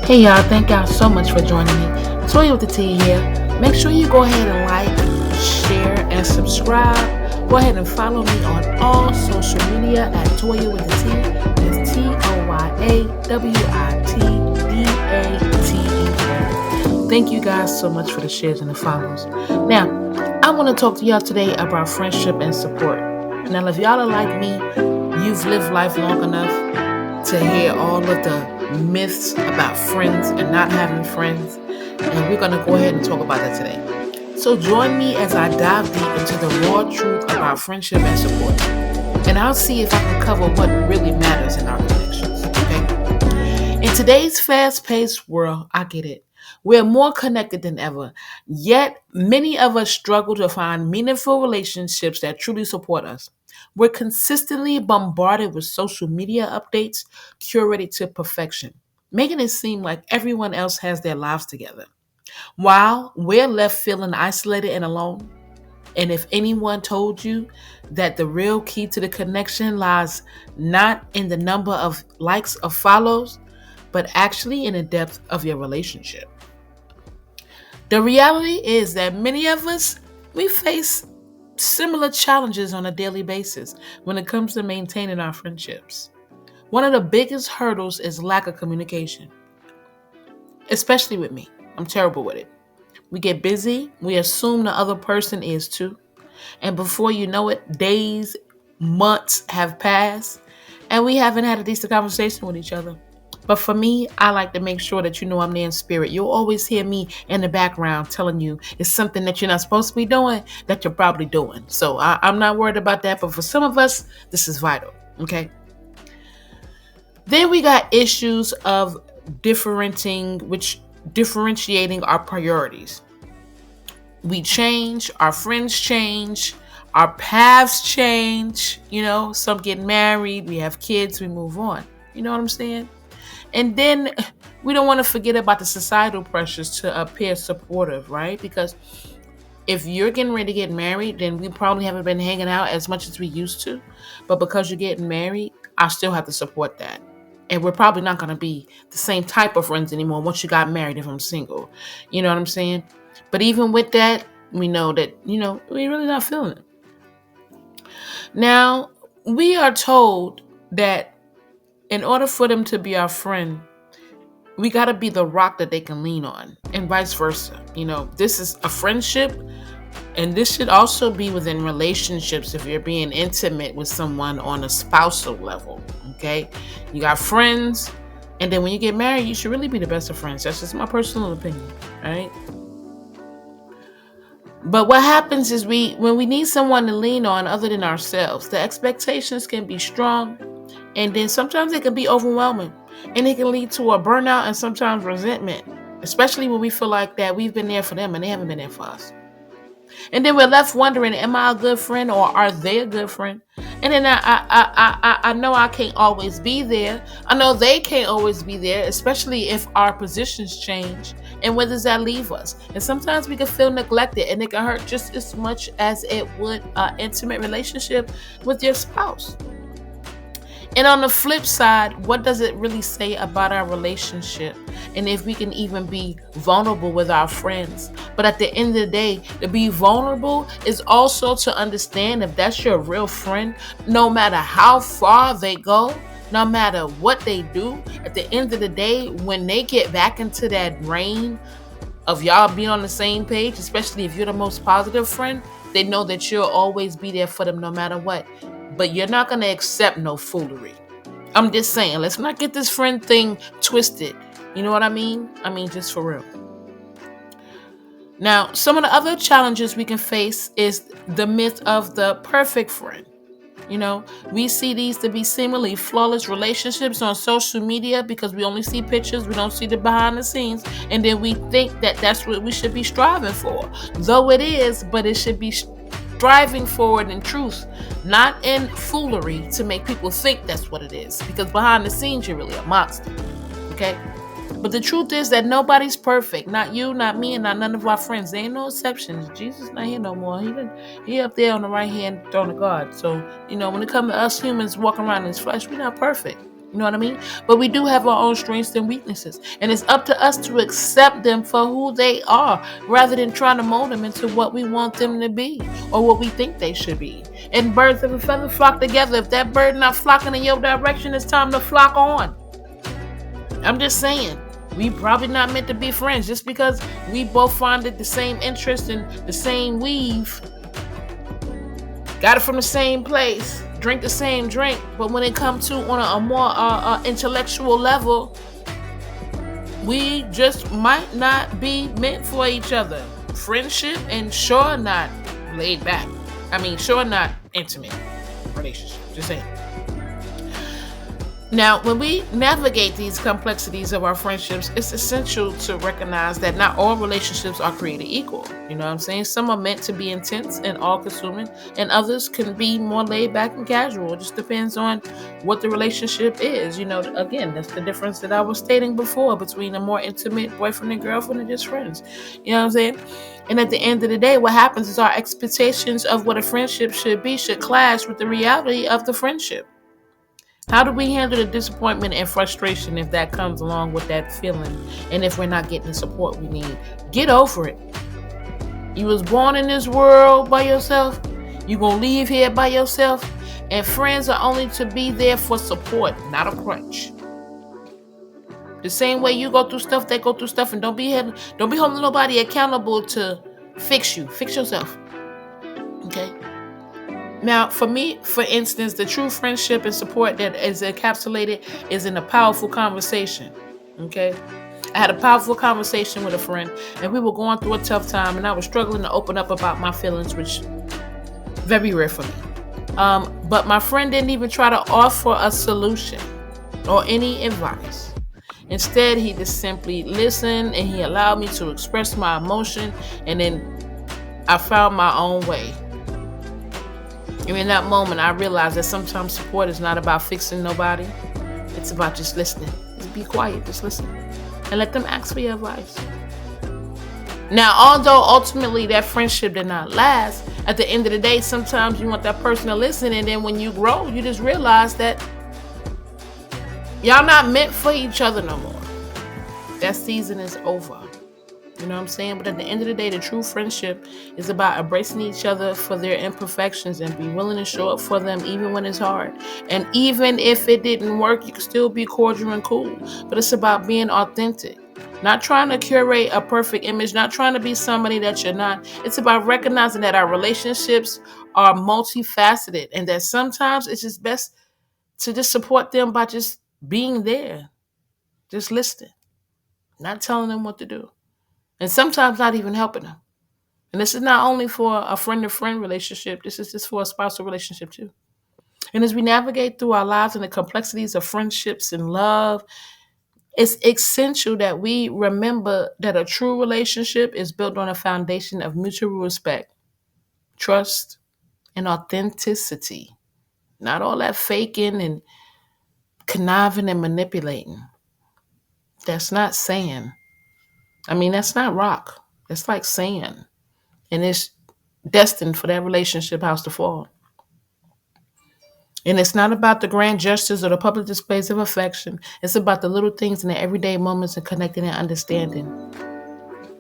Hey y'all, thank y'all so much for joining me. Toya with the T here. Make sure you go ahead and like, share, and subscribe. Go ahead and follow me on all social media at Toya with the T. That's TOYAWITDATEL. Thank you guys so much for the shares and the follows. Now, I want to talk to y'all today about friendship and support. Now, if y'all are like me, you've lived life long enough to hear all of the myths about friends and not having friends, and we're going to go ahead and talk about that today. So join me as I dive deep into the raw truth about friendship and support, and I'll see if I can cover what really matters in our connections. Okay? In today's fast-paced world, I get it. We're more connected than ever, yet many of us struggle to find meaningful relationships that truly support us. We're consistently bombarded with social media updates curated to perfection, making it seem like everyone else has their lives together. While we're left feeling isolated and alone, and if anyone told you that the real key to the connection lies not in the number of likes or follows, but actually in the depth of your relationship. The reality is that many of us, we face similar challenges on a daily basis when it comes to maintaining our friendships. One of the biggest hurdles is lack of communication, especially with me. I'm terrible with it. We get busy, we assume the other person is too, and before you know it, days, months have passed, and we haven't had a decent conversation with each other. But for me, I like to make sure that you know I'm there in spirit. You'll always hear me in the background telling you it's something that you're not supposed to be doing that you're probably doing. So I'm not worried about that. But for some of us, this is vital. Okay. Then we got issues of differentiating our priorities. We change, our friends change, our paths change. Some get married, we have kids, we move on. You know what I'm saying? And then we don't want to forget about the societal pressures to appear supportive, right? Because if you're getting ready to get married, then we probably haven't been hanging out as much as we used to. But because you're getting married, I still have to support that. And we're probably not going to be the same type of friends anymore once you got married if I'm single. You know what I'm saying? But even with that, we know that, we're really not feeling it. Now, we are told that in order for them to be our friend, we got to be the rock that they can lean on, and vice versa. This is a friendship, and this should also be within relationships if you're being intimate with someone on a spousal level. Okay? You got friends, and then when you get married, you should really be the best of friends. That's just my personal opinion, right? But what happens is when we need someone to lean on other than ourselves, the expectations can be strong, and then sometimes it can be overwhelming, and it can lead to a burnout and sometimes resentment, especially when we feel like that we've been there for them and they haven't been there for us. And then we're left wondering, am I a good friend or are they a good friend? And then I know I can't always be there. I know they can't always be there, especially if our positions change. And where does that leave us? And sometimes we can feel neglected, and it can hurt just as much as it would an intimate relationship with your spouse. And on the flip side, what does it really say about our relationship? And if we can even be vulnerable with our friends. But at the end of the day, to be vulnerable is also to understand if that's your real friend, no matter how far they go, no matter what they do, at the end of the day, when they get back into that reign of y'all being on the same page, especially if you're the most positive friend, they know that you'll always be there for them no matter what. But you're not going to accept no foolery. I'm just saying, let's not get this friend thing twisted. You know what I mean? I mean, just for real. Now, some of the other challenges we can face is the myth of the perfect friend. You know, we see these to be seemingly flawless relationships on social media because we only see pictures, we don't see the behind the scenes, and then we think that that's what we should be striving for. Though it is, but it should be striving for it in truth, not in foolery to make people think that's what it is. Because behind the scenes, you're really a monster. Okay? But the truth is that nobody's perfect. Not you, not me, and not none of our friends. There ain't no exceptions. Jesus not here no more. He up there on the right hand throne of God. So, when it comes to us humans walking around in this flesh, we're not perfect. You know what I mean? But we do have our own strengths and weaknesses. And it's up to us to accept them for who they are, rather than trying to mold them into what we want them to be or what we think they should be. And birds of a feather flock together. If that bird not flocking in your direction, it's time to flock on. I'm just saying, we probably not meant to be friends just because we both find it the same interest and the same weave, got it from the same place, drink the same drink. But when it comes to on a more intellectual level, we just might not be meant for each other. Friendship and sure not laid back. Sure not intimate relationship. Just saying. Now, when we navigate these complexities of our friendships, it's essential to recognize that not all relationships are created equal. You know what I'm saying? Some are meant to be intense and all-consuming, and others can be more laid back and casual. It just depends on what the relationship is. Again, that's the difference that I was stating before between a more intimate boyfriend and girlfriend and just friends. You know what I'm saying? And at the end of the day, what happens is our expectations of what a friendship should be should clash with the reality of the friendship. How do we handle the disappointment and frustration if that comes along with that feeling, and if we're not getting the support we need? Get over it. You was born in this world by yourself. You gonna leave here by yourself, and friends are only to be there for support, not a crutch. The same way you go through stuff, they go through stuff, and don't be holding nobody accountable to fix you. Fix yourself. Okay. Now, for me, for instance, the true friendship and support that is encapsulated is in a powerful conversation. Okay? I had a powerful conversation with a friend, and we were going through a tough time, and I was struggling to open up about my feelings, which very rare for me. But my friend didn't even try to offer a solution or any advice. Instead, he just simply listened, and he allowed me to express my emotion, and then I found my own way. And in that moment, I realized that sometimes support is not about fixing nobody. It's about just listening. Just be quiet, just listen. And let them ask for your advice. Now, although ultimately that friendship did not last, at the end of the day, sometimes you want that person to listen, and then when you grow, you just realize that y'all not meant for each other no more. That season is over. You know what I'm saying? But at the end of the day, the true friendship is about embracing each other for their imperfections and be willing to show up for them even when it's hard. And even if it didn't work, you can still be cordial and cool. But it's about being authentic. Not trying to curate a perfect image, not trying to be somebody that you're not. It's about recognizing that our relationships are multifaceted and that sometimes it's just best to just support them by just being there. Just listening. Not telling them what to do. And sometimes not even helping them. And this is not only for a friend-to-friend relationship. This is just for a spousal relationship too. And as we navigate through our lives and the complexities of friendships and love, it's essential that we remember that a true relationship is built on a foundation of mutual respect, trust, and authenticity. Not all that faking and conniving and manipulating. That's not sand. That's not rock. It's like sand. And it's destined for that relationship house to fall. And it's not about the grand gestures or the public displays of affection. It's about the little things in the everyday moments and connecting and understanding.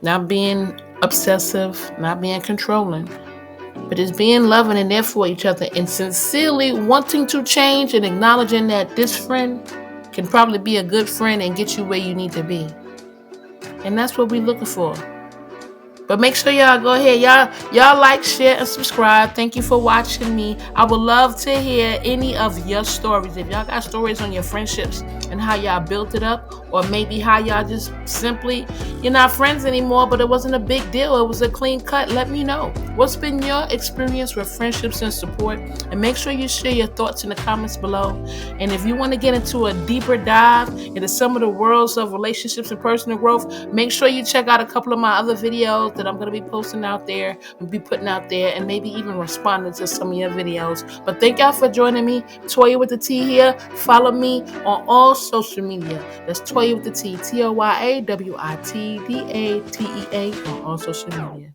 Not being obsessive, not being controlling, but it's being loving and there for each other and sincerely wanting to change and acknowledging that this friend can probably be a good friend and get you where you need to be. And that's what we're looking for. But make sure y'all go ahead. Y'all like, share, and subscribe. Thank you for watching me. I would love to hear any of your stories. If y'all got stories on your friendships and how y'all built it up, or maybe how y'all just simply, you're not friends anymore, but it wasn't a big deal. It was a clean cut. Let me know. What's been your experience with friendships and support? And make sure you share your thoughts in the comments below. And if you want to get into a deeper dive into some of the worlds of relationships and personal growth, make sure you check out a couple of my other videos that I'm going to be posting out there and be putting out there, and maybe even responding to some of your videos. But thank y'all for joining me. Toya with the T here. Follow me on all social media. That's Toya with the T, ToyawitDatea on all social media.